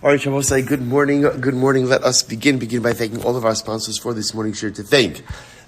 All right, Shabbos, good morning. Good morning. Let us begin by thanking all of our sponsors for this morning's share. To thank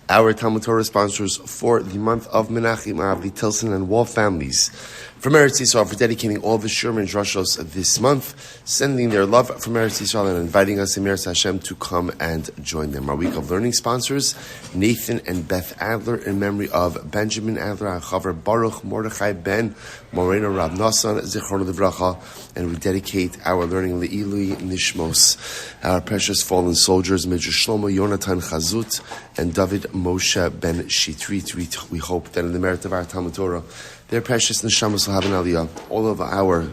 our TALMUD TORAH sponsors for the month of Menachim of the Tilson and Wohl families from Eretz YIsrael for dedicating all the Sherman Drashos this month, sending their love from Eretz YIsrael and inviting us in Eretz Hashem to come and join them. Our week of learning sponsors, Nathan and Beth Adler in memory of Benjamin Adler, HaChaver, Baruch, Mordechai, Ben, Morenu, Rab Nosson, Zichrono Livracha, and we dedicate our learning Le'ilui Nishmos, our precious fallen soldiers, Major Shlomo, Yonatan Chazut, and David Moshe Ben Shitrit. We hope that in the merit of our Talmud Torah, their precious neshamas will have an aliyah. All of our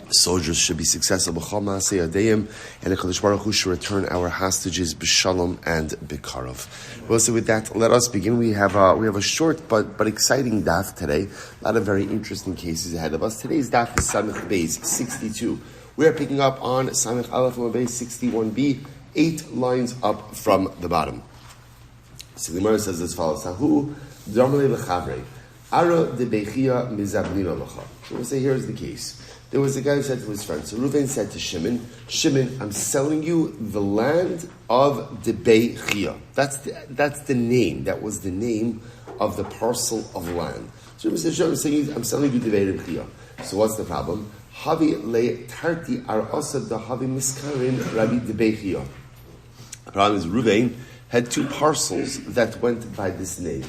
soldiers should be successful. B'chol ma'aseh yadeim, and the Kadosh Baruch Hu should return our hostages b'shalom and b'karov. Well, so with that, let us begin. We have a short but exciting daf today. A lot of very interesting cases ahead of us. Today's daf is Samech Beis 62. We are picking up on Samech Aleph Beis 61b, 8 lines up from the bottom. So the Gemara says as follows: Sahu d'amrei l'chavrei. Ara de Bechia mizabnina lacha. So we'll say here's the case. There was a guy who said to his friend. So Reuven said to Shimon, I'm selling you the land of the Bechia. That's the name. That was the name of the parcel of land. So Reuven said, I'm selling you the Bechia. So what's the problem? Havi le tarti ar asad da havi miskarin Rabbi de Bechia. The problem is Reuven had 2 parcels that went by this name.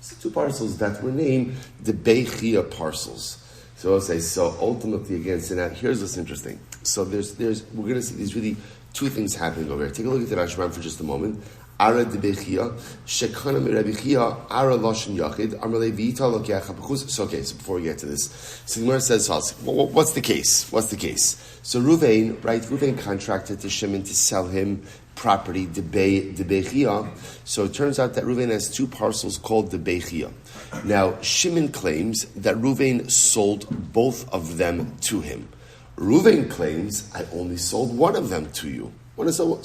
So 2 parcels that were named the Bechia parcels. So I'll say, so ultimately again, so now here's what's interesting. So we're going to see there's really 2 things happening over here. Take a look at the Rashbam for just a moment. Ara de Bechia, Shekana mi Rabbi Chia, Ara Loshen Yachid, Amrle Vita Lokeach HaPachus. So okay, so before we get to this, so the Gemara says, what's the case? What's the case? So Reuven contracted to Shimon to sell him property, the Bechia. So it turns out that Reuven has 2 parcels called the Bechia. Now, Shimon claims that Reuven sold both of them to him. Reuven claims, I only sold one of them to you. So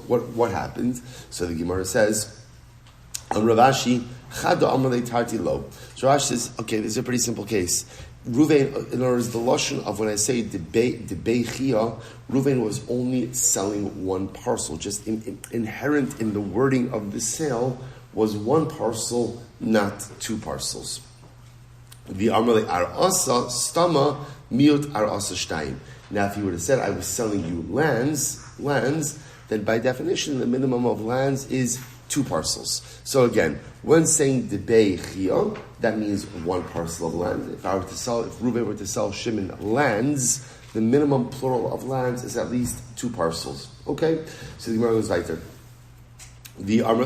what happened? So the Gemara says, Ravashi, Chado Amalei Tarti Lo. So Rashi says, okay, this is a pretty simple case. Reuven, in other words, the lashon of when I say the Bechia, Reuven was only selling one parcel. Just inherent in the wording of the sale was one parcel, not 2 parcels. The Amalei Arasa Stama Miut Arasa Shtayim. Now, if he would have said I was selling you lands, then by definition the minimum of lands is 2 parcels. So again, when saying the Bechia, that means 1 parcel of land. If Reuven were to sell Shimon lands, the minimum plural of lands is at least 2 parcels. Okay? So the Gemara goes weiter.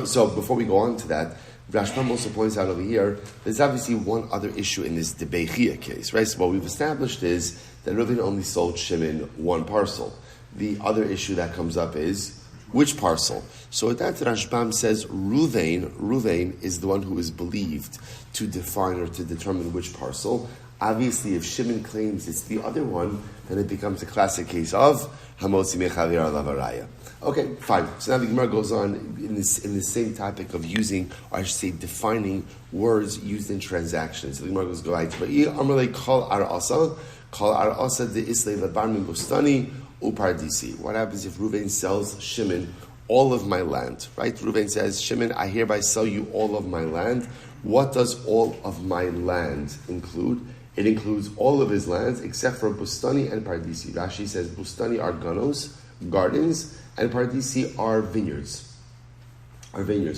So before we go on to that, Rashbam also points out over here, there's obviously one other issue in this Bechia case, right? So what we've established is that Reuven only sold Shimon 1 parcel. The other issue that comes up is which parcel? So with that, Rashbam says Reuven is the one who is believed to define or to determine which parcel. Obviously, if Shimon claims it's the other one, then it becomes a classic case of Hamotzi Mechaver Lavaraya. Okay, fine. So now the Gemara goes on in the same topic of using, or I should say, defining words used in transactions. So the Gemara goes, Amalei Kol Ar Asa de Islay Labar Min Bustani Upardisi. What happens if Reuven sells Shimon all of my land? Right? Reuven says, Shimon, I hereby sell you all of my land. What does all of my land include? It includes all of his lands except for Bustani and Pardisi. Rashi says Bustani are gardens, and Pardisi are vineyards.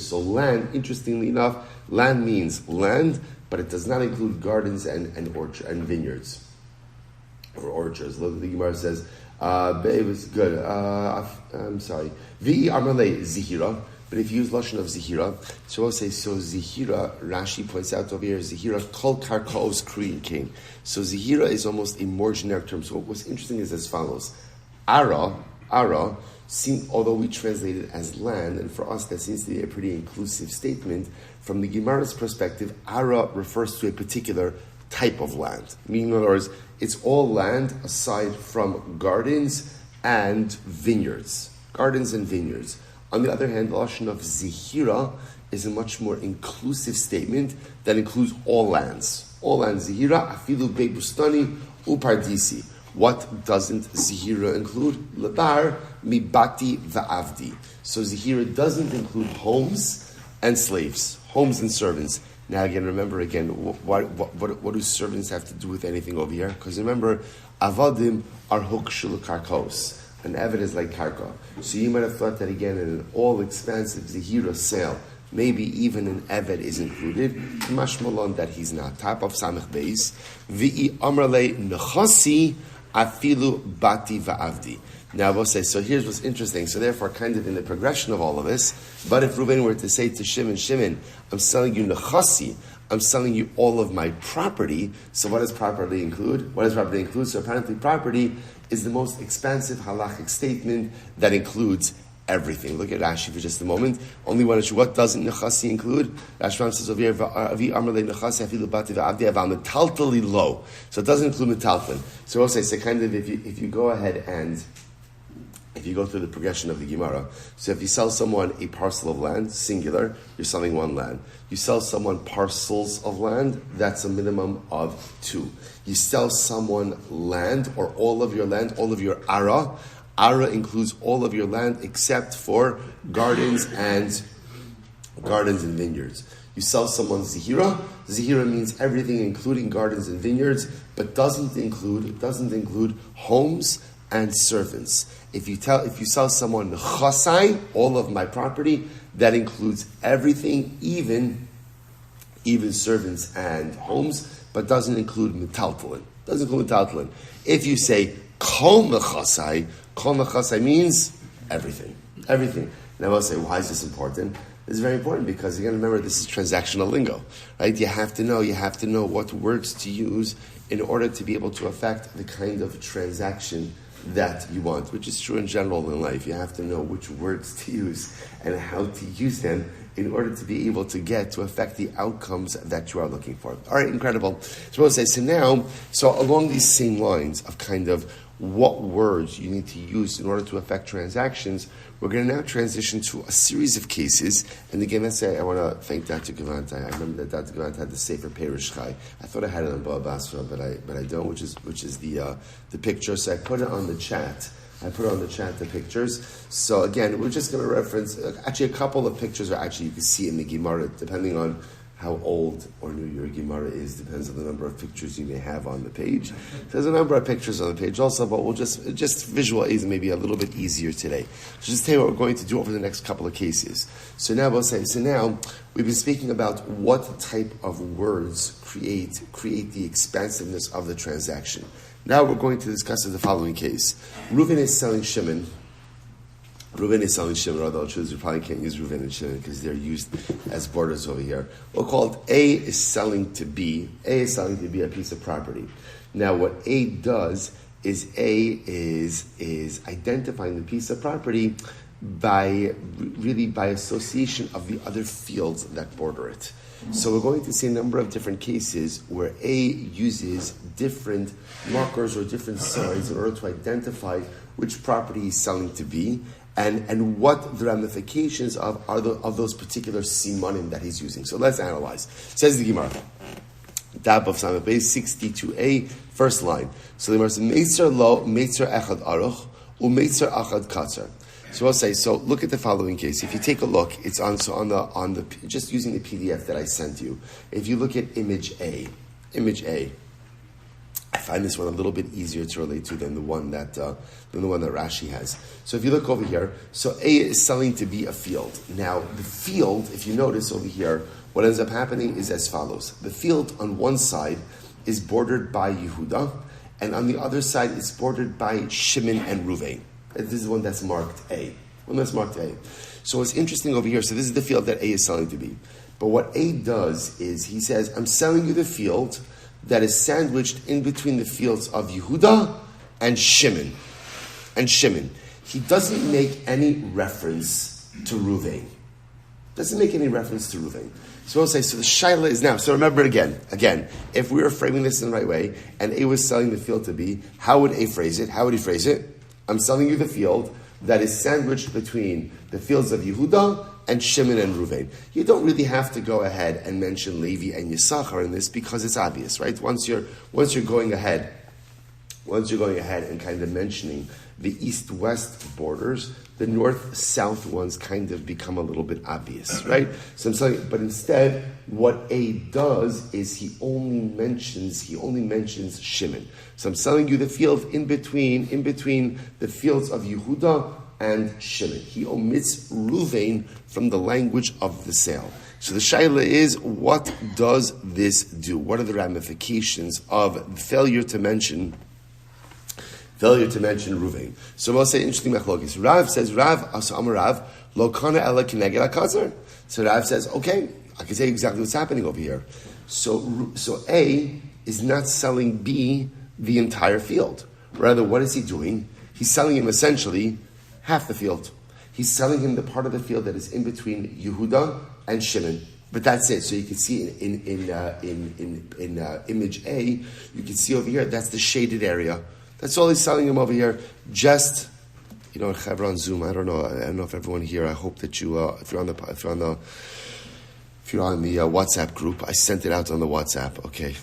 So land, interestingly enough, land means land, but it does not include gardens and vineyards or orchards. Look, the Gemara says, Babe is good. I'm sorry. Vi Amalei Zihira. But if you use lashon of Zihira, so I'll say, so Zihira, Rashi points out over here, Zihira kol karkaos kriyin king. So Zihira is almost a more generic term. So what's interesting is as follows. Ara, although we translate it as land, and for us that seems to be a pretty inclusive statement, from the Gemara's perspective, Ara refers to a particular type of land. Meaning, in other words, it's all land aside from gardens and vineyards. On the other hand, the lashon of Zihira is a much more inclusive statement that includes all lands. All lands. Zihira, afilu beibustani, upardisi. What doesn't Zihira include? Lebar mibati va'avdi. So Zihira doesn't include homes and slaves, homes and servants. Now again, remember again, what do servants have to do with anything over here? Because remember, avadim are hukshul karkos. An eved is like karka. So you might have thought that again in an all-expansive Zihira sale, maybe even an eved is included. Mashmalon that he's not. Top of Samech Beis. Vi'i amrle nechasi afilu bati va'avdi. Now I will say, so here's what's interesting. So therefore, kind of in the progression of all of this, but if Reuven were to say to Shimon, I'm selling you nechasi, I'm selling you all of my property, so what does property include? So apparently property is the most expansive halachic statement that includes everything. Look at Rashi for just a moment. Only one issue. What doesn't nechasi include? Rashi says over here, "Avi amrle nechasi afilu bati va'avdi aval metaltali lo." So it doesn't include metaltalin. So I'll say, so kind of if you go ahead and if you go through the progression of the Gemara, so if you sell someone a parcel of land, singular, you're selling one land. You sell someone parcels of land, that's a minimum of 2. You sell someone land, or all of your land, all of your ara. Ara includes all of your land except for gardens and vineyards. You sell someone zihira. Zihira means everything, including gardens and vineyards, but doesn't include homes and servants. If you sell someone chasai, all of my property, that includes everything, even servants and homes, but doesn't include metaltalin. If you say kol mechasai means everything. Now I'll say, why is this important? It's very important because you got to remember this is transactional lingo, right? You have to know what words to use in order to be able to affect the kind of transaction that you want, which is true in general in life. You have to know which words to use and how to use them in order to be able to get to affect the outcomes that you are looking for. All right, incredible. So we'll say, so along these same lines of kind of what words you need to use in order to affect transactions, we're going to now transition to a series of cases. And again, let's say I want to thank Dr. Gavant. I remember that Dr. Gavant had the Sefer Perish Chai. I thought I had it on Basra, but I don't, which is the picture. So I put it on the chat. The pictures. So again, we're just going to reference actually a couple of pictures, or actually you can see in the Gemara, depending on how old or new your Gemara is, depends on the number of pictures you may have on the page. There's a number of pictures on the page also, but we'll just visualize maybe a little bit easier today. So just tell you what we're going to do over the next couple of cases. So now we've been speaking about what type of words create the expansiveness of the transaction. Now we're going to discuss the following case. Reuven is selling Shimon, although you probably can't use Reuven and Shimon because they're used as borders over here. We'll call it A is selling to B. A is selling to B a piece of property. Now what A does is A is identifying the piece of property by association of the other fields that border it. So we're going to see a number of different cases where A uses different markers or different signs in order to identify which property he's selling to B and what the ramifications are those particular simanim that he's using. So let's analyze. Says the Gemara, Dab of Sameh Beis 62a, first line. So the Gemara says, Meitzer lo, Meitzer echad aruch, u'Meitzer achad katzer. So I'll say, so look at the following case. If you take a look, it's on the just using the PDF that I sent you. If you look at image A, I find this one a little bit easier to relate to than the one that Rashi has. So if you look over here, so A is selling to B a field. Now the field, if you notice over here, what ends up happening is as follows. The field on one side is bordered by Yehuda, and on the other side it's bordered by Shimon and Reuven. This is one that's marked A. So what's interesting over here, so this is the field that A is selling to B. But what A does is he says, I'm selling you the field that is sandwiched in between the fields of Yehuda and Shimon. He doesn't make any reference to Reuven. So we'll say, so the shaila is now, so remember again, if we were framing this in the right way, and A was selling the field to B, how would A phrase it? How would he phrase it? I'm selling you the field that is sandwiched between the fields of Yehuda and Shimon and Reuven. You don't really have to go ahead and mention Levi and Yisachar in this because it's obvious, right? Once you're going ahead once you're going ahead and kind of mentioning the east-west borders, the north-south ones kind of become a little bit obvious, right? So I'm saying, but instead, what A does is he only mentions Shimon. So I'm selling you the field in between the fields of Yehuda and Shimon. He omits Ruvain from the language of the sale. So the shaila is, what does this do? What are the ramifications of failure to mention Ruvain? So we'll say interesting machlokes. Rav says, Rav, lo kana ela keneged hakazar. So Rav says, okay, I can say exactly what's happening over here. So A is not selling B the entire field. Rather, what is he doing? He's selling him essentially half the field. He's selling him the part of the field that is in between Yehuda and Shimon. But that's it. So you can see in image A, you can see over here, that's the shaded area. That's all he's selling him over here. Just, HaChaver on Zoom. I don't know if everyone here. I hope that you, if you're on the WhatsApp group, I sent it out on the WhatsApp. Okay,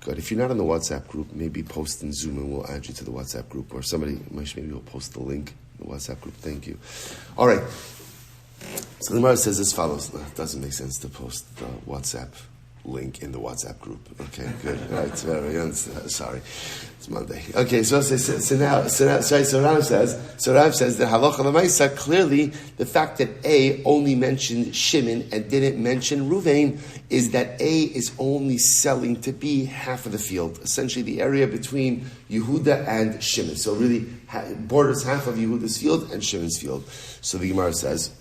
good. If you're not on the WhatsApp group, maybe post in Zoom and we'll add you to the WhatsApp group, or maybe we'll post the link in the WhatsApp group. Thank you. All right. So the Gemara says as follows. No, it doesn't make sense to post the WhatsApp link in the WhatsApp group. Okay, good. All right, sorry, it's Monday. Okay, so Rav says that halacha l'maisa, clearly the fact that A only mentioned Shimon and didn't mention Ruvain is that A is only selling to B half of the field, essentially the area between Yehuda and Shimon. So really borders half of Yehuda's field and Shimon's field. So the Gemara says,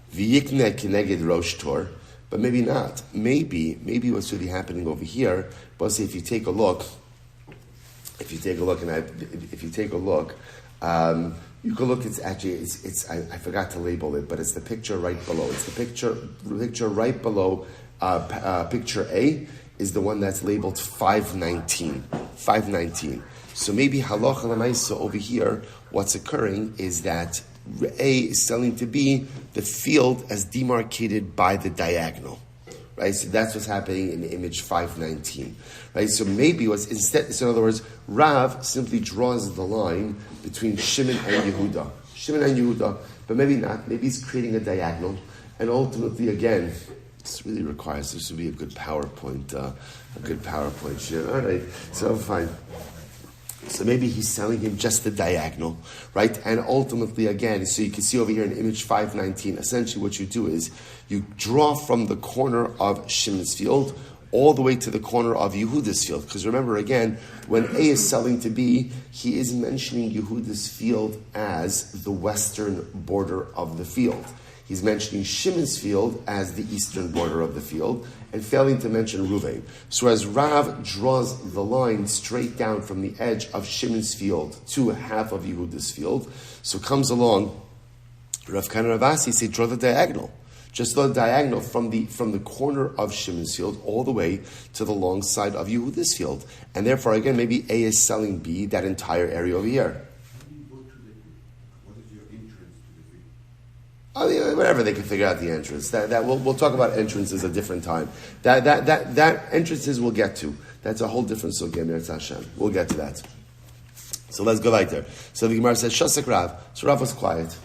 V'yikne keneged rosh tor, but maybe not. Maybe what's really happening over here. But say if you take a look, you can look. It's actually I forgot to label it, but it's the picture right below. It's the picture right below. Picture A is the one that's labeled 519. 519. So maybe halacha l'maisa over here. What's occurring is that A is selling to B the field as demarcated by the diagonal, right? So that's what's happening in image 519, right? So maybe in other words, Rav simply draws the line between Shimon and Yehuda, but maybe not. Maybe he's creating a diagonal, and ultimately, again, this really requires this to be a good PowerPoint, share. All right, so fine. So maybe he's selling him just the diagonal, right? And ultimately, again, so you can see over here in image 519, essentially what you do is you draw from the corner of Shimon's field all the way to the corner of Yehuda's field. Because remember, again, when A is selling to B, he is mentioning Yehuda's field as the western border of the field. He's mentioning Shimon's field as the eastern border of the field, and failing to mention Ruvain. So as Rav draws the line straight down from the edge of Shimon's field to half of Yehuda's field, so comes along Rav Kana Rav Asi say draw the diagonal. Just draw the diagonal from the corner of Shimon's field all the way to the long side of Yehuda's field. And therefore, again, maybe A is selling B that entire area over here. Whatever, they can figure out the entrance. That we'll talk about entrances a different time. That entrances we'll get to. That's a whole different sugya. Eretz Hashem. We'll get to that. So let's go right there. So the Gemara says Shasek Rav. So Rav was quiet.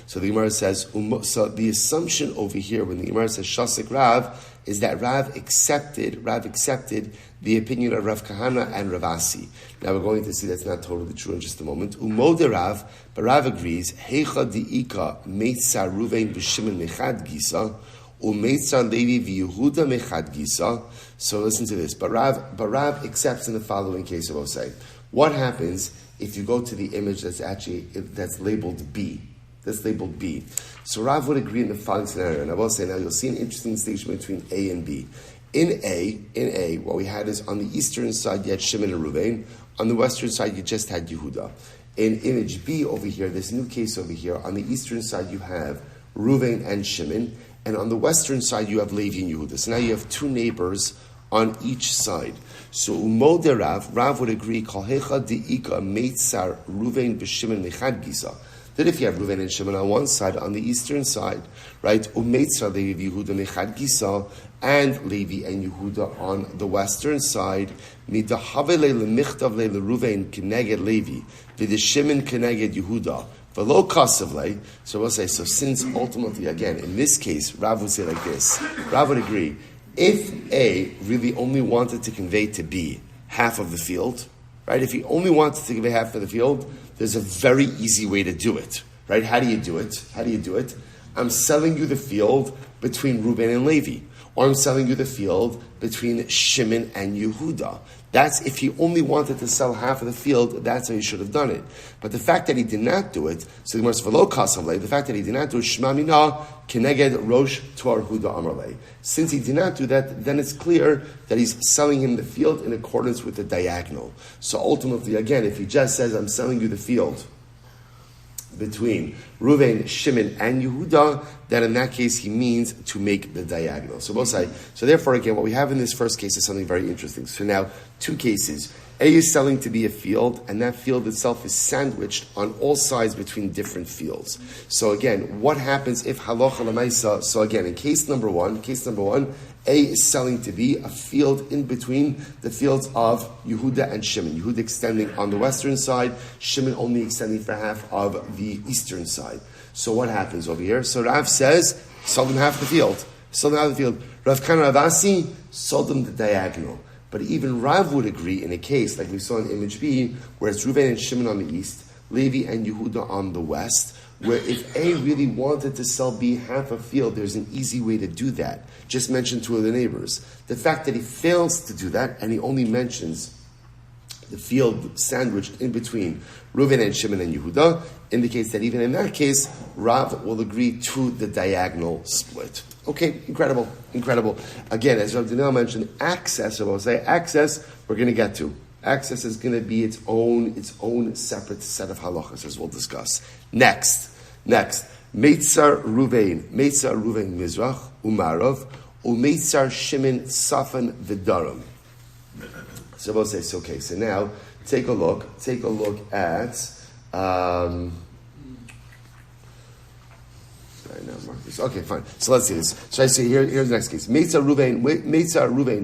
So the Gemara says so the assumption over here when the Gemara says Shasek Rav is that Rav accepted the opinion of Rav Kahana and Rav Asi. Now we're going to see that's not totally true in just a moment. Umode Rav, but Rav agrees, Heicha di'ika meitza Ruvain b'Shimon mechad gisa, umeitza Levi v'Yehuda mechad gisa. So listen to this. But Rav accepts in the following case of Osei. What happens if you go to the image that's labeled B? That's labeled B. So Rav would agree in the following scenario, and I will say now you'll see an interesting distinction between A and B. In A, what we had is on the eastern side you had Shimon and Ruvain. On the western side you just had Yehuda. In image B over here, this new case over here, on the eastern side you have Ruvain and Shimon, and on the western side you have Levi and Yehuda. So now you have two neighbors on each side. So Umode Rav would agree, Kol Hecha Di'ika Meitzar Ruvain b'Shimon Mechad Gisa. That if you have Ruvain and Shimon on one side, on the eastern side, right, Umeitzar Levi Yehuda Mechad Gisa, and Levi and Yehuda on the western side. Midahave le'lemichtav le'leruvein keneged Levi, v'deshimon keneged Yehuda, v'lo kasav. So we'll say, so since ultimately, again, in this case, Rav would say like this. Rav would agree, if A really only wanted to convey to B half of the field, right? If he only wanted to convey half of the field, there's a very easy way to do it, right? How do you do it? I'm selling you the field between Reuben and Levi, or I'm selling you the field between Shimon and Yehuda. That's if he only wanted to sell half of the field, that's how he should have done it. But the fact that he did not do it, so the fact that he did not do it, Shema Mina, Keneged Rosh Tor Huda Amarle. Since he did not do that, then it's clear that he's selling him the field in accordance with the diagonal. So ultimately, again, if he just says, I'm selling you the field between Reuven, Shimon, and Yehuda, then in that case he means to make the diagonal. So both sides. So therefore, again, what we have in this first case is something very interesting. So now, two cases. A is selling to be a field, and that field itself is sandwiched on all sides between different fields. So again, what happens if halacha l'maisa? So again, in case number one, A is selling to be a field in between the fields of Yehuda and Shimon. Yehuda extending on the western side, Shimon only extending for half of the eastern side. So what happens over here? So Rav says, sold them half the field. Rav Kana Ravasi sold them the diagonal. But even Rav would agree in a case like we saw in image B, where it's Reuven and Shimon on the east, Levi and Yehuda on the west, where if A really wanted to sell B half a field, there's an easy way to do that. Just mention two of the neighbors. The fact that he fails to do that, and he only mentions the field sandwiched in between Reuven and Shimon and Yehuda, indicates that even in that case, Rav will agree to the diagonal split. Okay, incredible. Again, as Rav Daniel mentioned, access, we're going to get to. Access is going to be its own separate set of halachas, as we'll discuss. Next. Meitzar Ruvain Mizrach, Umarov, Umeitzar Shimon Safan Vidarim. So we'll say, so okay, so now take a look at okay, fine. So let's see this. So I say here's the next case. Meitzar Ruvain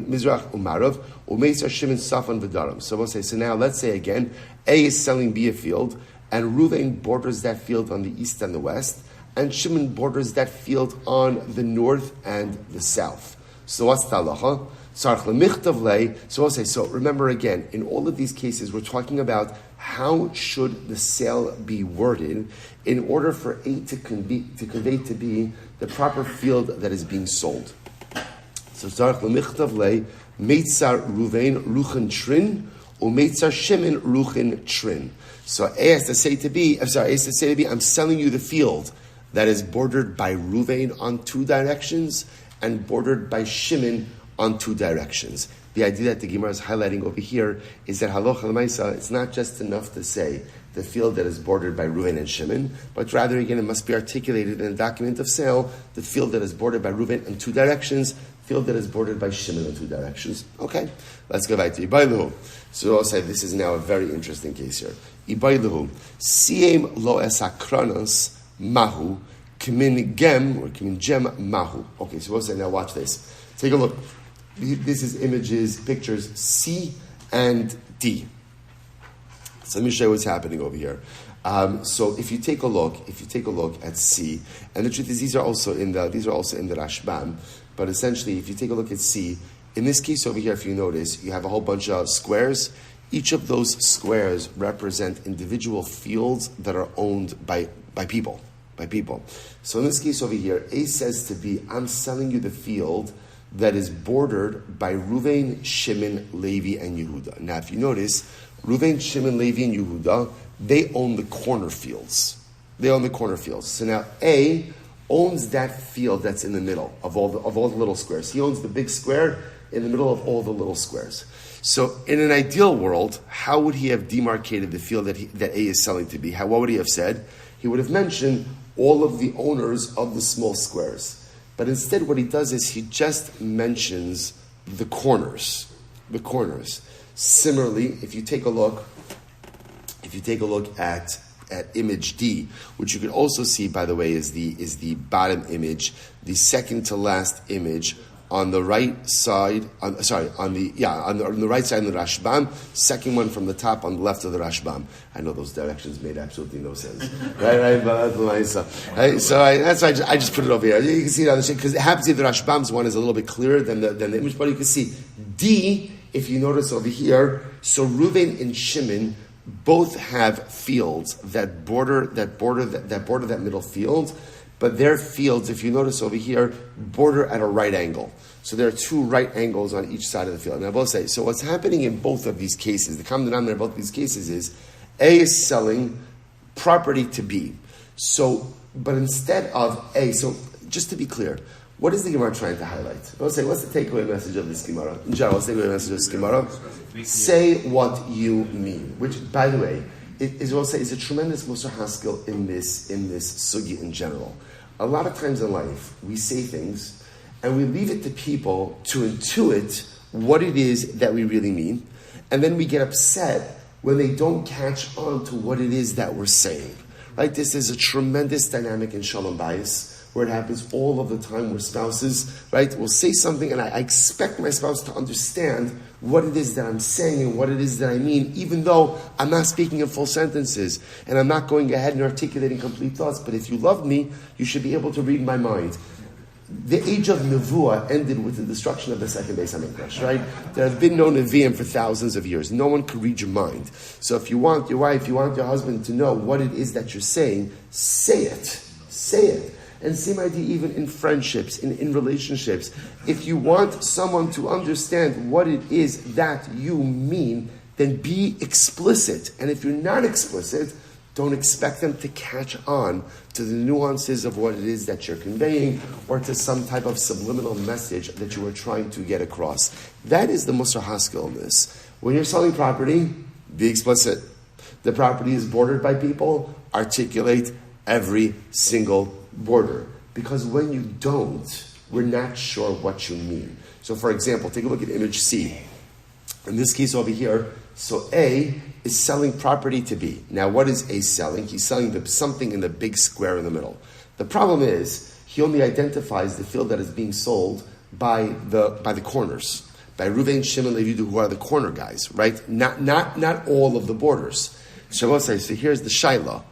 Mizrach Umarov, or Meitzar Shimon Safan Vidarim. So we'll say, so now let's say again, A is selling B a field, and Ruvain borders that field on the east and the west, and Shimon borders that field on the north and the south. So what's the halacha? So we'll say, so remember again, in all of these cases, we're talking about how should the sale be worded in order for A to convey to B the proper field that is being sold. So Zarch Lemichtav Le, Meitzar Ruvain Ruchen Trin, or Meitzar Shimon Ruchen Trin. So A has to say to B, I'm selling you the field that is bordered by Ruvain on two directions and bordered by Shimon on two directions. The idea that the Gemara is highlighting over here is that halacha l'maisa, it's not just enough to say the field that is bordered by Reuven and Shimon, but rather again it must be articulated in a document of sale, the field that is bordered by Reuven in two directions, field that is bordered by Shimon in two directions. Okay, let's go back to Ibailuhu. So I'll say this is now a very interesting case here. Ibailuhu, siem lo esakranos mahu, kimin gem, or kimin gem mahu. Okay, so we'll say now watch this. Take a look. This is pictures C and D. So let me show you what's happening over here. So if you take a look at C, and the truth is these are also in the Rashbam, but essentially if you take a look at C, in this case over here, if you notice, you have a whole bunch of squares. Each of those squares represent individual fields that are owned by people. So in this case over here, A says to B, I'm selling you the field that is bordered by Reuven, Shimon, Levi, and Yehuda. Now, if you notice, Reuven, Shimon, Levi, and Yehuda, they own the corner fields. So now A owns that field that's in the middle of all the little squares. He owns the big square in the middle of all the little squares. So, in an ideal world, how would he have demarcated the field that A is selling to B? What would he have said? He would have mentioned all of the owners of the small squares. But instead what he does is he just mentions the corners. Similarly, if you take a look at image D, which you can also see, by the way, is the bottom image, the second to last image on the right side, on the right side of the Rashbam, second one from the top on the left of the Rashbam. I know those directions made absolutely no sense. right, so that's why I just put it over here. You can see it on the sheet, because it happens that the Rashbam's one is a little bit clearer than the image, but you can see D, if you notice over here, so Reuven and Shimon both have fields that border that middle field, but their fields, if you notice over here, border at a right angle. So there are two right angles on each side of the field. Now I will say, so what's happening in both of these cases, the common denominator in both of these cases is A is selling property to B. So, but instead of A, so just to be clear, what is the Gemara trying to highlight? I will say, what's the takeaway message of this Gemara? In general, what's the takeaway message of this Gemara? Say what you mean. Which, by the way, is a tremendous Musar Haskell in this sugi in general. A lot of times in life, we say things, and we leave it to people to intuit what it is that we really mean, and then we get upset when they don't catch on to what it is that we're saying. Right? This is a tremendous dynamic in Shalom Bayis, where it happens all of the time, where spouses, right, will say something, and I expect my spouse to understand what it is that I'm saying and what it is that I mean, even though I'm not speaking in full sentences, and I'm not going ahead and articulating complete thoughts. But if you love me, you should be able to read my mind. The age of Nevuah ended with the destruction of the second Beis HaMikdash, right? There have been no Nevi'im for thousands of years. No one could read your mind. So if you want your wife, you want your husband to know what it is that you're saying, say it. Say it. And same idea even in friendships, in relationships. If you want someone to understand what it is that you mean, then be explicit. And if you're not explicit, don't expect them to catch on to the nuances of what it is that you're conveying, or to some type of subliminal message that you are trying to get across. That is the Musar Haskell in this. When you're selling property, be explicit. The property is bordered by people, articulate every single border. Because when you don't, we're not sure what you mean. So for example, take a look at image C. In this case over here, so A is selling property to B. Now what is A selling? He's selling something in the big square in the middle. The problem is, he only identifies the field that is being sold by the corners. By Reuven, Shimon, Levi, who are the corner guys, right? Not all of the borders. So here's the Shaila.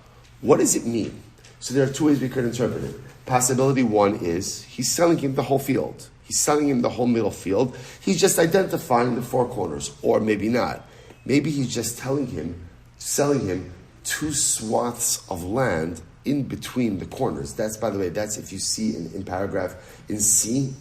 What does it mean? So there are two ways we could interpret it. Possibility one is, he's selling him the whole field. He's selling him the whole middle field. He's just identifying the four corners. Or maybe not. Maybe he's just selling him two swaths of land in between the corners. That's, by the way, that's if you see in paragraph in C,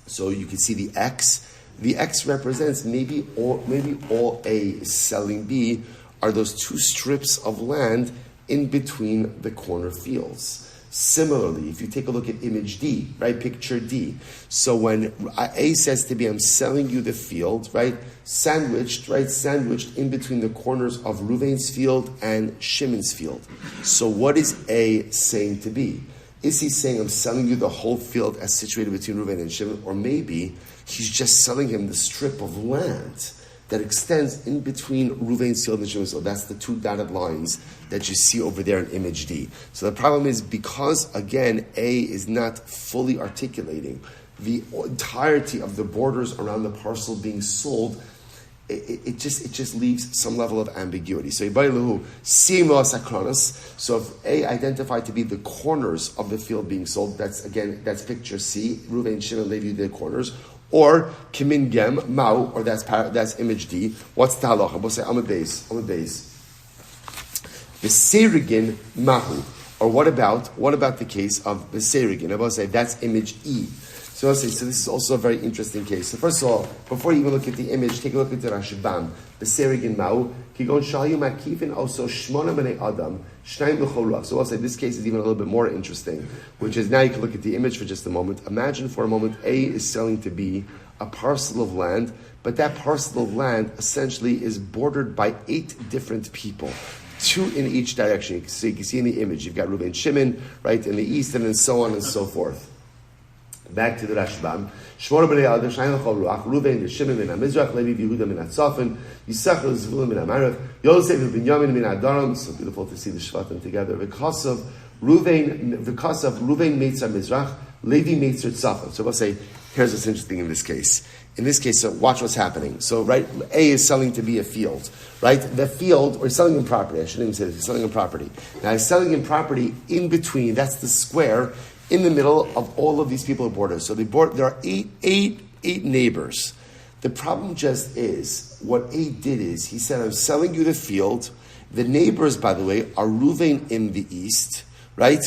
so you can see the X. The X represents maybe all A is selling B are those two strips of land in between the corner fields. Similarly, if you take a look at image D, right, picture D. So when A says to B, I'm selling you the field, right, sandwiched in between the corners of Reuven's field and Shimon's field. So what is A saying to B? Is he saying, I'm selling you the whole field as situated between Reuven and Shimon? Or maybe he's just selling him the strip of land that extends in between Reuven's field and Shimon's field. That's the two dotted lines that you see over there in image D. So the problem is, because, again, A is not fully articulating the entirety of the borders around the parcel being sold, it just leaves some level of ambiguity. So so if A identified to be the corners of the field being sold, that's picture C, Reuven, Shimon, Levi, the corners, or Kimin Gem, Mau, or that's image D. What's the halacha? We'll say Amud Beis. Beserigin Mahu. Or what about the case of Beserigin? I will say that's image E. So I'll say, so this is also a very interesting case. So first of all, before you even look at the image, take a look at the Rashbam. Beserigin Mau. Kigon Shayu Makifin also Shmona B'nei Adam. Shnaim B'chol Ruach. So I'll say this case is even a little bit more interesting, which is, now you can look at the image for just a moment. Imagine for a moment A is selling to B a parcel of land, but that parcel of land essentially is bordered by 8 different people. 2 in each direction. So you can see in the image, you've got Reuven, Shimon, right, in the east, and then so on and so forth. Back to the Rashbam. Shmona b'nei Adler, Shnayim l'chol ruach, Reuven, Shimon min HaMizrach, Levi, Yehuda min HaTzafon, Yisachar, Zvulun min HaMarav, Yosef, Binyamin min HaDaram. So beautiful to see the Shvatim together. Because of Reuven Meitz HaMizrach, Levi Meitzer Tzafon. So we'll say, here's what's interesting in this case. In this case, so watch what's happening. So, right, A is selling to be a field, right? The field, or he's selling him property. I shouldn't even say this. He's selling him property. Now, he's selling him property in between. That's the square in the middle of all of these people of borders. So there are eight neighbors. The problem just is, what A did is, he said, I'm selling you the field. The neighbors, by the way, are Reuven in the east, right?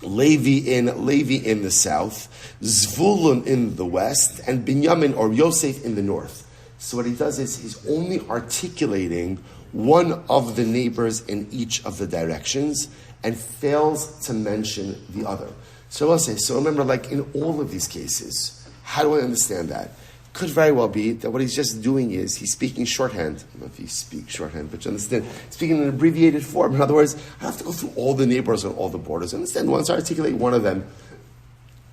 Levi in the south, Zvulun in the west, and Binyamin or Yosef in the north. So what he does is he's only articulating one of the neighbors in each of the directions and fails to mention the other. So I'll say, so remember, like in all of these cases, how do I understand that? Could very well be that what he's just doing is he's speaking shorthand. I don't know if he speaks shorthand, but you understand, speaking in an abbreviated form. In other words, I have to go through all the neighbors and all the borders. Understand, once I articulate one of them,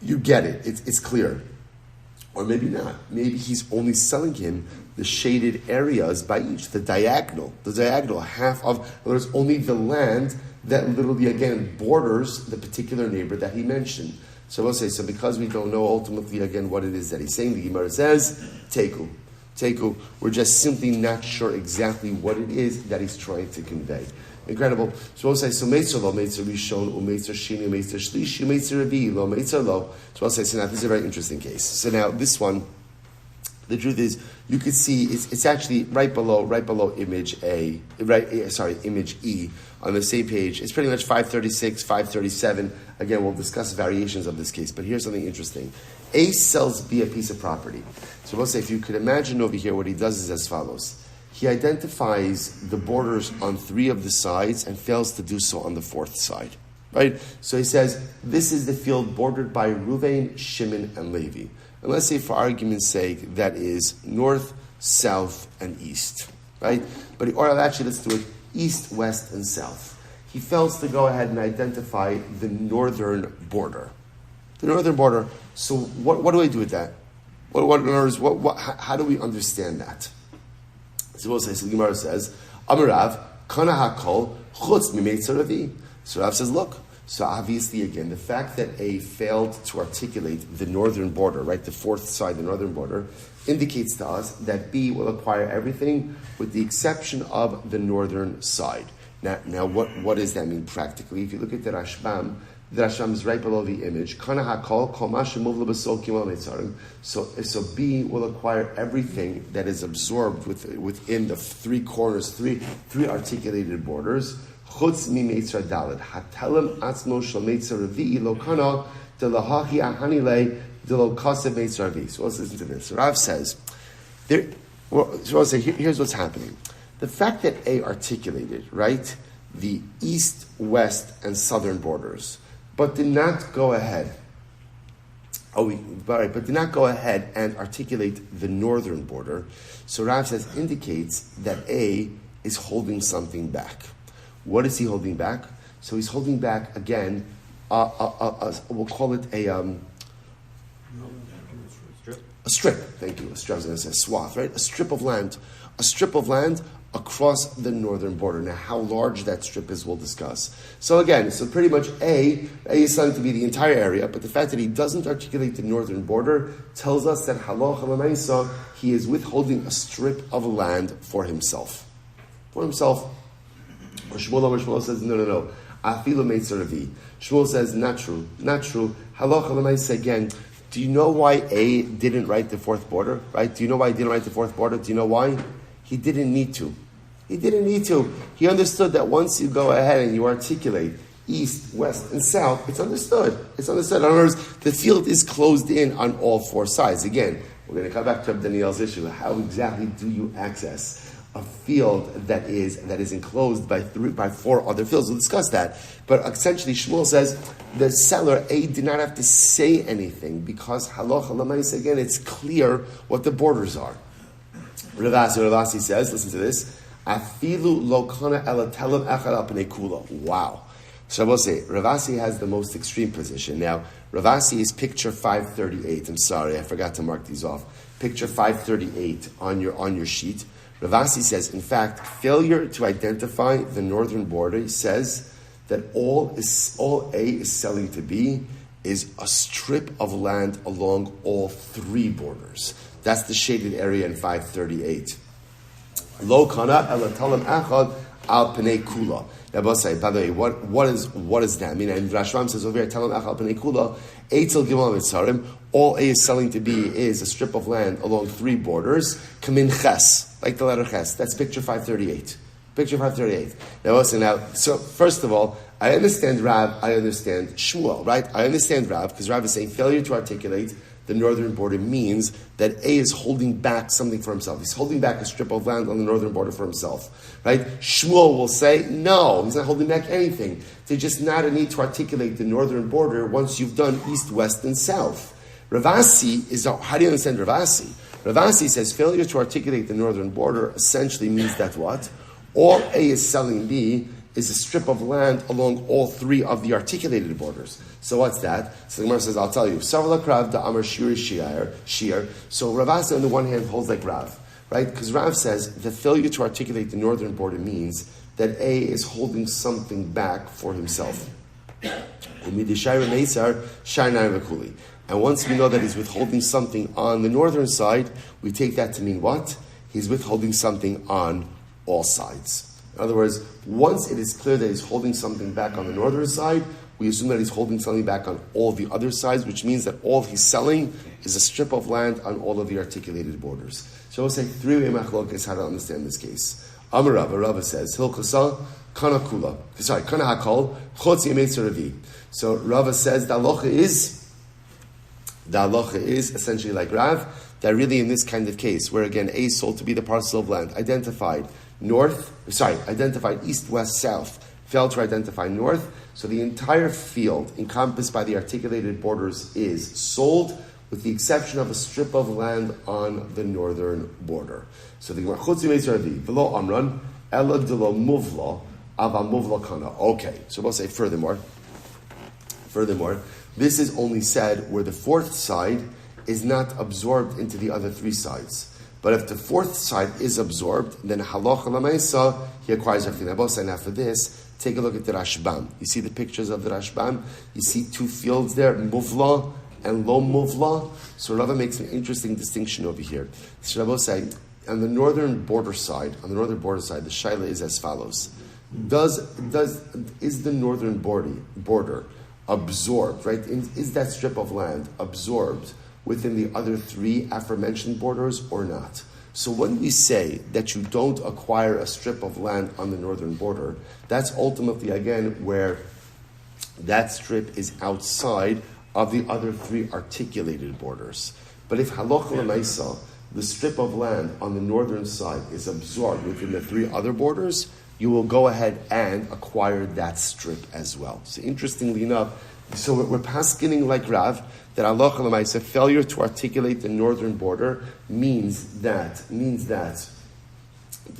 you get it. It's clear. Or maybe not. Maybe he's only selling him the shaded areas by each, the diagonal half of, in other words, only the land that literally, again, borders the particular neighbor that he mentioned. So we'll say, so because we don't know ultimately, again, what it is that he's saying, the Gemara says, Teku. We're just simply not sure exactly what it is that he's trying to convey. Incredible. So we'll say, so Meitzer lo, Meitzer Rishon, Meitzer Shini, Meitzer Shlishi, Meitzer Revi, lo, Meitzer lo. So we'll say, so now this is a very interesting case. So now this one, the truth is, you could see it's actually right below image image E on the same page. It's pretty much 536, 537. Again, we'll discuss variations of this case, but here's something interesting. A sells B a piece of property. So we'll say, if you could imagine over here, what he does is as follows. He identifies the borders on 3 of the sides and fails to do so on the 4th side. Right? So he says, this is the field bordered by Reuven, Shimon, and Levi. And let's say, for argument's sake, that is north, south, and east, right? Or actually, let's do it east, west, and south. He fails to go ahead and identify the northern border. The northern border. So what do I do with that? In other words, how do we understand that? So we'll say, so the Gemara says, Amarav, Kana HaKol, Chutz Mimeitzer Revi. So Rav says, look, so obviously, again, the fact that A failed to articulate the northern border, right, the 4th side, the northern border, indicates to us that B will acquire everything with the exception of the northern side. Now what does that mean practically? If you look at the Rashbam is right below the image. So B will acquire everything that is absorbed within the 3 corners, three articulated borders. Chutz mi Meitzar Dalet. Hatelem atzmo shel Meitzar Revi'i lo kana de lahachi ahanile de lo kasev Meitzar Revi'i. So let's listen to this. Rav says, here's what's happening. The fact that A articulated, right, the east, west, and southern borders, but did not go ahead. But did not go ahead and articulate the northern border. So Rav says indicates that A is holding something back. What is he holding back? So he's holding back, again, we'll call it a strip. Thank you. A strip, I was going to say swath, right? A strip of land across the northern border. Now, how large that strip is, we'll discuss. So again, pretty much A is selling to be the entire area, but the fact that he doesn't articulate the northern border tells us that halacha l'maisa, he is withholding a strip of land for himself. Or Shmuel says, no. Afilu Meitzar Revi. Shmuel says, not true. Halacha l'maisa, again, do you know why A didn't write the 4th border? Right? Do you know why he didn't write the 4th border? Do you know why? He didn't need to. He understood that once you go ahead and you articulate east, west, and south, it's understood. In other words, the field is closed in on all 4 sides. Again, we're going to come back to Daniel's issue. How exactly do you access a field that is enclosed by 4 other fields? We'll discuss that. But essentially, Shmuel says the seller, A, did not have to say anything because halacha l'maisa, again, it's clear what the borders are. Ravasi says, listen to this, Afilu lo kana ela telem echad al pnei kula. Wow. So I will say, Ravasi has the most extreme position. Now, Ravasi is picture 538. I'm sorry, I forgot to mark these off. Picture 538 on your sheet. Ravasi says, in fact, failure to identify the northern border says that all A is selling to B is a strip of land along all three borders. That's the shaded area in 538. Lo kana ela talam echad al pnei kula. By the way, what does that mean? And Rashbam says over here, talam echad al pnei kula, eitel gimel mitzarim. All A is selling to B is a strip of land along three borders. Kamin ches, like the letter ches. That's picture 538. Picture 538. Now, so first of all, I understand Rav, I understand Shmuel, right? I understand Rav, because Rav is saying failure to articulate the northern border means that A is holding back something for himself. He's holding back a strip of land on the northern border for himself, right? Shmuel will say, no, he's not holding back anything. There's just not a need to articulate the northern border once you've done east, west, and south. Ravasi is, how do you understand Ravasi? Ravasi says failure to articulate the northern border essentially means that what? All A is selling B is a strip of land along all three of the articulated borders. So what's that? So the Gemara says, I'll tell you. Sarvalak da Amar Shir. So Ravasi on the one hand holds like Rav, right? Because Rav says the failure to articulate the northern border means that A is holding something back for himself. And once we know that he's withholding something on the northern side, we take that to mean what? He's withholding something on all sides. In other words, once it is clear that he's holding something back on the northern side, we assume that he's holding something back on all the other sides, which means that all he's selling is a strip of land on all of the articulated borders. So we'll say three-way machlok is how to understand this case. Amar Rava says, Hilchasa kana kula. Sorry, kana hakol chotz yemetz ravi. So Rava says the halacha is essentially like Rav, that really in this kind of case, where again A is sold to be the parcel of land, identified east, west, south, failed to identify north, so the entire field encompassed by the articulated borders is sold, with the exception of a strip of land on the northern border. So the Gemara chutz yimeitz ravi v'lo amran ela d'lo muvla ava muvla kana. Okay, so we'll say furthermore, this is only said where the fourth side is not absorbed into the other three sides. But if the fourth side is absorbed, then halacha l'maisa, he acquires everything. And after this, take a look at the Rashbam. You see the pictures of the Rashbam? You see two fields there, muvla and lo muvla. So Rava makes an interesting distinction over here. So Rava saying, on the northern border side, the shaila is as follows. Is the northern border absorbed, right? Is that strip of land absorbed within the other three aforementioned borders or not? So when we say that you don't acquire a strip of land on the northern border, that's ultimately, again, where that strip is outside of the other three articulated borders. But if halacha l'maisa, the strip of land on the northern side is absorbed within the three other borders, you will go ahead and acquire that strip as well. So interestingly enough, so we're paskening like Rav, that halacha l'maisa, failure to articulate the northern border means that the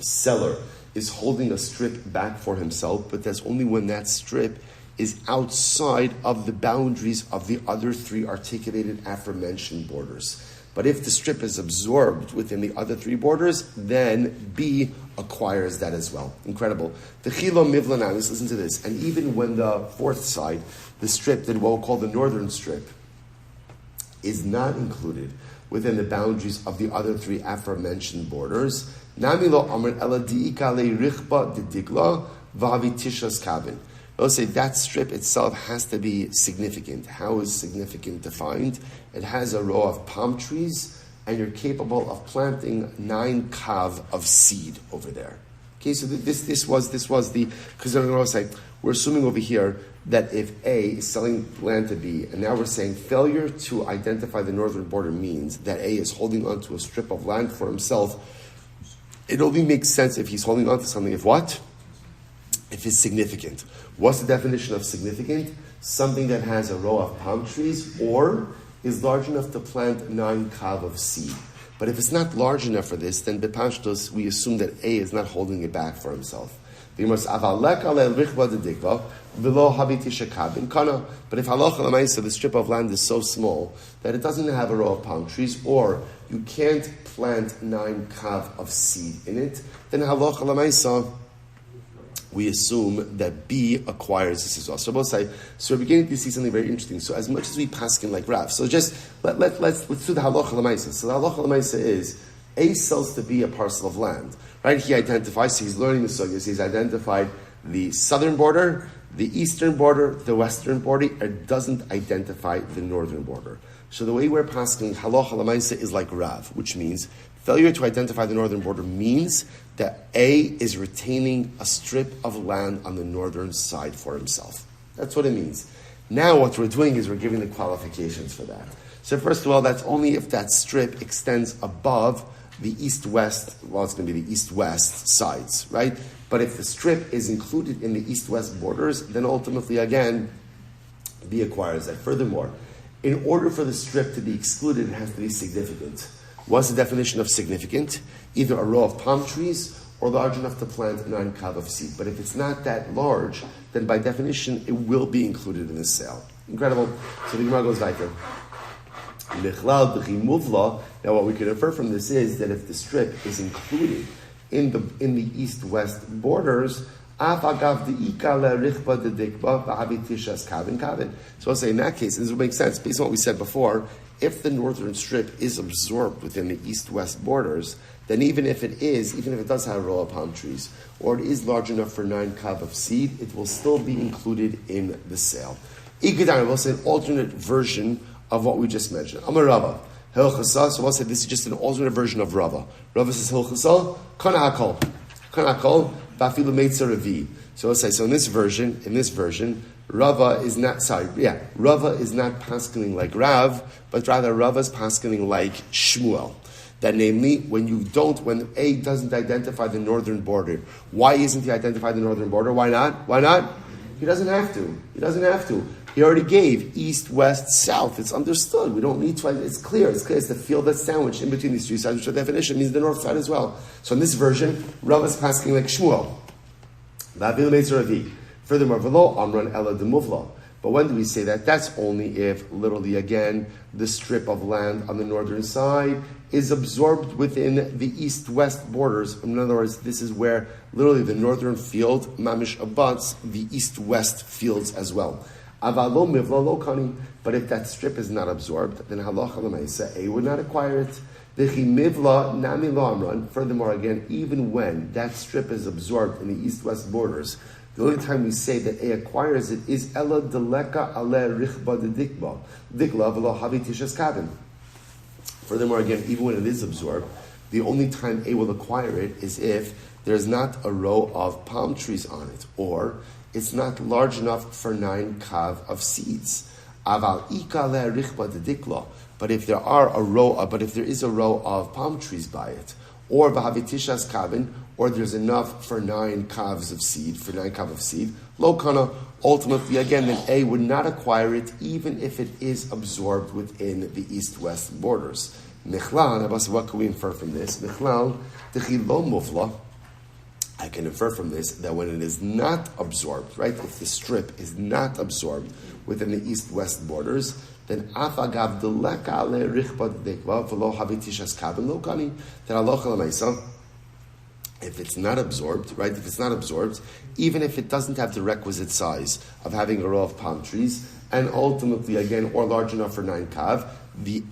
seller is holding a strip back for himself, but that's only when that strip is outside of the boundaries of the other three articulated aforementioned borders. But if the strip is absorbed within the other three borders, then B acquires that as well. Incredible. The chilo mivla now, listen to this. And even when the fourth side, the strip, that what we'll call the northern strip, is not included within the boundaries of the other three aforementioned borders, namilo amr ela diika le richba de digla vavi tishas kabin. They'll say that strip itself has to be significant. How is significant defined? It has a row of palm trees, and you're capable of planting 9 kav of seed over there. Okay, so this was the, because we're assuming over here that if A is selling land to B, and now we're saying failure to identify the northern border means that A is holding onto a strip of land for himself. It only makes sense if he's holding onto something. If what? If it's significant. What's the definition of significant? Something that has a row of palm trees or is large enough to plant 9 kav of seed. But if it's not large enough for this, then bepashtos, we assume that A is not holding it back for himself. But if halacha l'maisa, the strip of land is so small that it doesn't have a row of palm trees, or you can't plant 9 kav of seed in it, then halacha l'maisa, we assume that B acquires this as well. So we're beginning to see something very interesting. So as much as we paskin like Rav, so just let's do the halacha l'maisa. So the halacha l'maisa is A sells to B a parcel of land, right? He identifies. So he's learning the sugyas. He's identified the southern border, the eastern border, the western border. It doesn't identify the northern border. So the way we're paskin halacha l'maisa is like Rav, which means failure to identify the northern border means that A is retaining a strip of land on the northern side for himself. That's what it means. Now what we're doing is we're giving the qualifications for that. So first of all, that's only if that strip extends above the east-west, well, it's going to be the east-west sides, right? But if the strip is included in the east-west borders, then ultimately, again, B acquires that. Furthermore, in order for the strip to be excluded, it has to be significant. What's the definition of significant? Either a row of palm trees or large enough to plant 9 kav of seed. But if it's not that large, then by definition, it will be included in the sale. Incredible. So the Gemara goes weiter. Now what we can infer from this is that if the strip is included in the east-west borders, so I'll say in that case, and this will make sense, based on what we said before, if the northern strip is absorbed within the east-west borders, then even if it does have a row of palm trees, or it is large enough for 9 kav of seed, it will still be included in the sale. We'll say an alternate version of what we just mentioned. Amar Rava. So we'll say this is just an alternate version of Rava. Rava says, Hilchasa, kana hakol, bafilu meitza revi. So we'll say, so in this version, Rava is not paskening like Rav, but rather Rava is paskening like Shmuel. That namely, when A doesn't identify the northern border, why isn't he identify the northern border? Why not? He doesn't have to. He already gave east, west, south. It's understood. We don't need to. It's clear. It's the field that's sandwiched in between these three sides, which by definition means the north side as well. So in this version, Rav is passing like Shmuel. Furthermore, v'lo amran ela demuvla. But when do we say that? That's only if, literally again, the strip of land on the northern side is absorbed within the east-west borders. In other words, this is where literally the northern field, mamish abuts, the east-west fields as well. Avalo mivla lo kani. But if that strip is not absorbed, then halacha l'maisa, A would not acquire it. Dechi mivla nami lo amran. Furthermore, again, even when that strip is absorbed in the east-west borders, the only time we say that A acquires it is ela deleka ale richba de dikla v'lo havi tishas kabin. Furthermore, again, even when it is absorbed, the only time A will acquire it is if there's not a row of palm trees on it, or it's not large enough for 9 kav of seeds. Aval ika le richba de dikla. But if there is a row of palm trees by it, or v'havitishas kavin, or there's enough for 9 kavs of seed, lo kana, ultimately, again, then A would not acquire it, even if it is absorbed within the east-west borders. Michlal, what can we infer from this? Michlal, dechi lo mufla. I can infer from this that when it is not absorbed, right, if the strip is not absorbed within the east-west borders, then afagav deleka ale richba dekva v'lo havitishas kabin lo kani, then halacha l'maisa, if it's not absorbed, right, even if it doesn't have the requisite size of having a row of palm trees, and ultimately, again, or large enough for 9 kav, B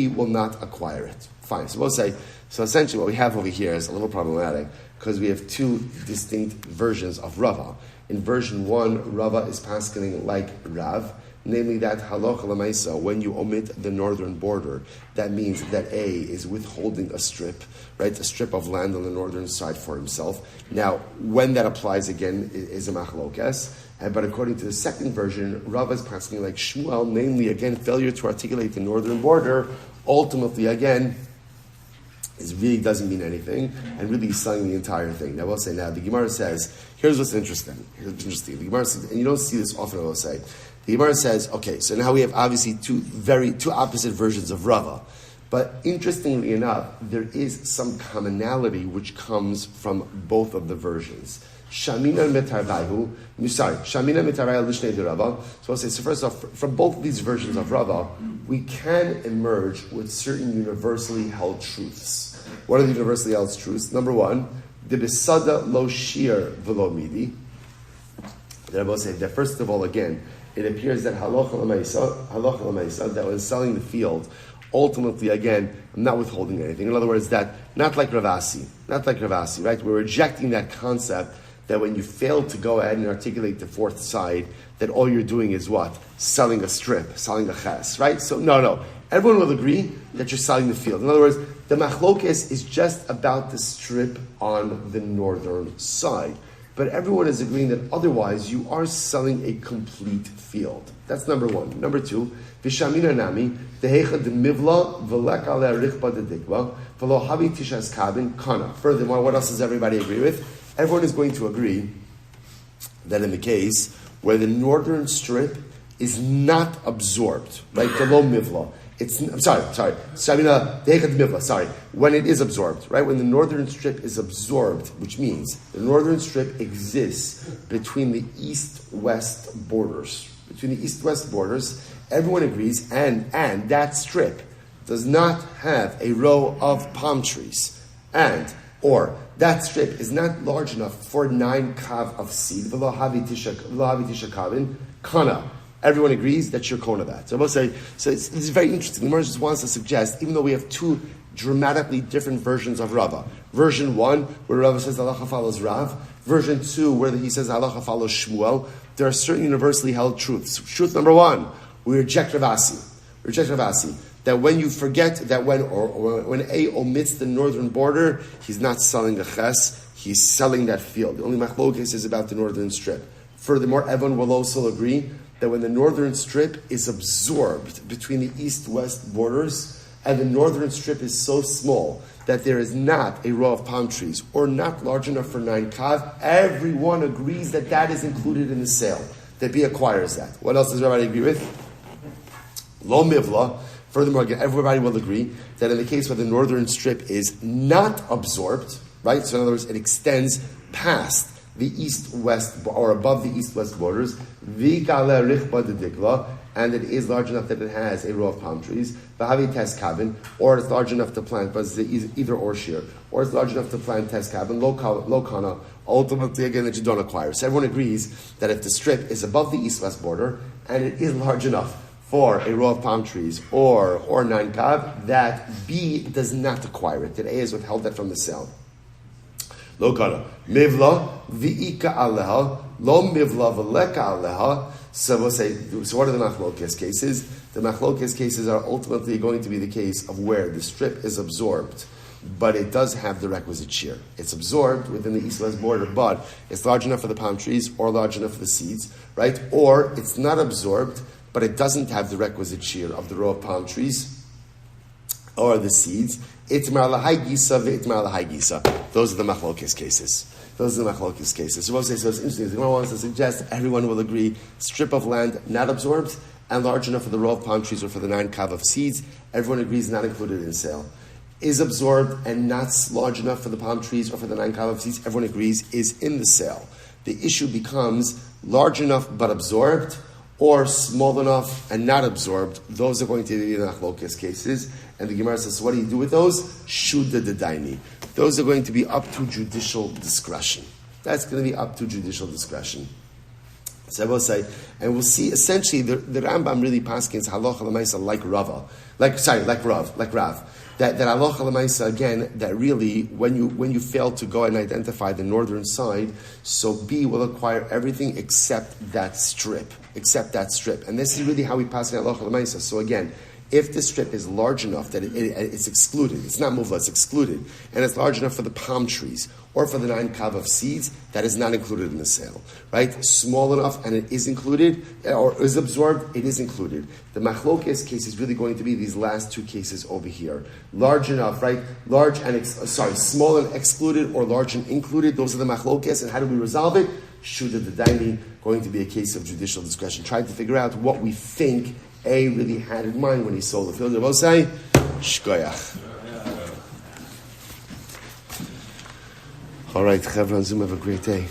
will not acquire it. Fine. So we'll say, so essentially what we have over here is a little problematic, because we have two distinct versions of Rava. In version 1, Rava is paskening like Rav, namely that halacha l'maisa, when you omit the northern border, that means that A is withholding a strip, right, a strip of land on the northern side for himself. Now, when that applies again is a machlokes, but according to the second version, Rava is passing like Shmuel, namely again failure to articulate the northern border, ultimately again, it really doesn't mean anything, and really he's selling the entire thing. Now we'll say, the Gemara says, here's what's interesting. The Gemara says, and you don't see this often, I will say. The Gemara says, okay, so now we have obviously two opposite versions of Rava. But interestingly enough, there is some commonality which comes from both of the versions. Shamina mitarvayu, Shamina mitarvayu lishnei de Rava. So I'll say, so first off, from both of these versions of Rava, we can emerge with certain universally held truths. What are the universally held truths? Number one, the besada lo shir v'lo midi. The Rebbe said that first of all, again, it appears that halacha l'maisa, that when selling the field, ultimately, again, I'm not withholding anything. In other words, that not like Ravasi, right? We're rejecting that concept that when you fail to go ahead and articulate the fourth side, that all you're doing is what? Selling a strip, selling a ches, right? So no. Everyone will agree that you're selling the field. In other words, the machlokes is just about the strip on the northern side. But everyone is agreeing that otherwise you are selling a complete field. That's number one. Number two, Vishamina nami, dehecha de mivla, velek ale richba de dikba, velo havi tishas kabin, kana. Furthermore, what else does everybody agree with? Everyone is going to agree that in the case where the northern strip is not absorbed, right? The low mivla. When it is absorbed, right? When the northern strip is absorbed, which means the northern strip exists between the east-west borders. Everyone agrees, and that strip does not have a row of palm trees, or that strip is not large enough for 9 kav of seed. V'lo havi tisha kavin kana. Everyone agrees that you're kona that. So I will say, it's very interesting. The Gemara just wants to suggest, even though we have two dramatically different versions of Rava. Version 1, where Rava says halacha follows Rav. Version 2, where he says halacha follows Shmuel. There are certain universally held truths. Truth number 1, we reject Ravasi. That when you forget that when A omits the northern border, he's not selling a ches, he's selling that field. The only machlokes is about the northern strip. Furthermore, everyone will also agree that when the northern strip is absorbed between the east-west borders, and the northern strip is so small that there is not a row of palm trees, or not large enough for 9 kav, everyone agrees that that is included in the sale, that B acquires that. What else does everybody agree with? Lo mivla. Furthermore, again, everybody will agree that in the case where the northern strip is not absorbed, right? So in other words, it extends past the east-west, or above the east-west borders, and it is large enough that it has a row of palm trees, or it's large enough to plant, but it's either or shear, or it's large enough to plant test cabin, low kana, ultimately again that you don't acquire. So everyone agrees that if the strip is above the east-west border, and it is large enough for a row of palm trees, or 9 kav, that B does not acquire it, that A is withheld that from the sale. Lo kana. Mivla v'ika aleha. Lo mivla v'leka aleha. So we'll say, so what are the machlokes cases? The machlokes cases are ultimately going to be the case of where the strip is absorbed, but it does have the requisite shear. It's absorbed within the east-west border, but it's large enough for the palm trees or large enough for the seeds, right? Or it's not absorbed, but it doesn't have the requisite shear of the row of palm trees or the seeds. Itmar lahai gisa ve'itmar lahai gisa. Those are the machlokes cases. So we'll say, so it's interesting. The Gemara wants to suggest that everyone will agree, strip of land not absorbed and large enough for the row of palm trees or for the 9 kav of seeds. Everyone agrees not included in sale. Is absorbed and not large enough for the palm trees or for the 9 kav of seeds. Everyone agrees is in the sale. The issue becomes large enough but absorbed, or small enough and not absorbed. Those are going to be the machlokes cases. And the Gemara says, so what do you do with those? Shuda dedaini. Those are going to be up to judicial discretion. That's going to be up to judicial discretion. So I will say, and we'll see, essentially, the Rambam really paskins halacha l'maisa like Rav. That halacha l'maisa, again, that really, when you fail to go and identify the northern side, so B will acquire everything except that strip. And this is really how we pass halacha l'maisa. So again, if the strip is large enough that it's excluded, it's not muvla, it's excluded, and it's large enough for the palm trees or for the 9 kav of seeds, that is not included in the sale, right? Small enough and it is included, or is absorbed, it is included. The machlokes case is really going to be these last 2 cases over here. Large enough, right? Small and excluded or large and included, those are the machlokes, and how do we resolve it? Shuda dedaini, going to be a case of judicial discretion. Trying to figure out what we think A really had in mind when he sold the field. They both say, Shkoyach. All right, HaChaver on Zoom, have a great day.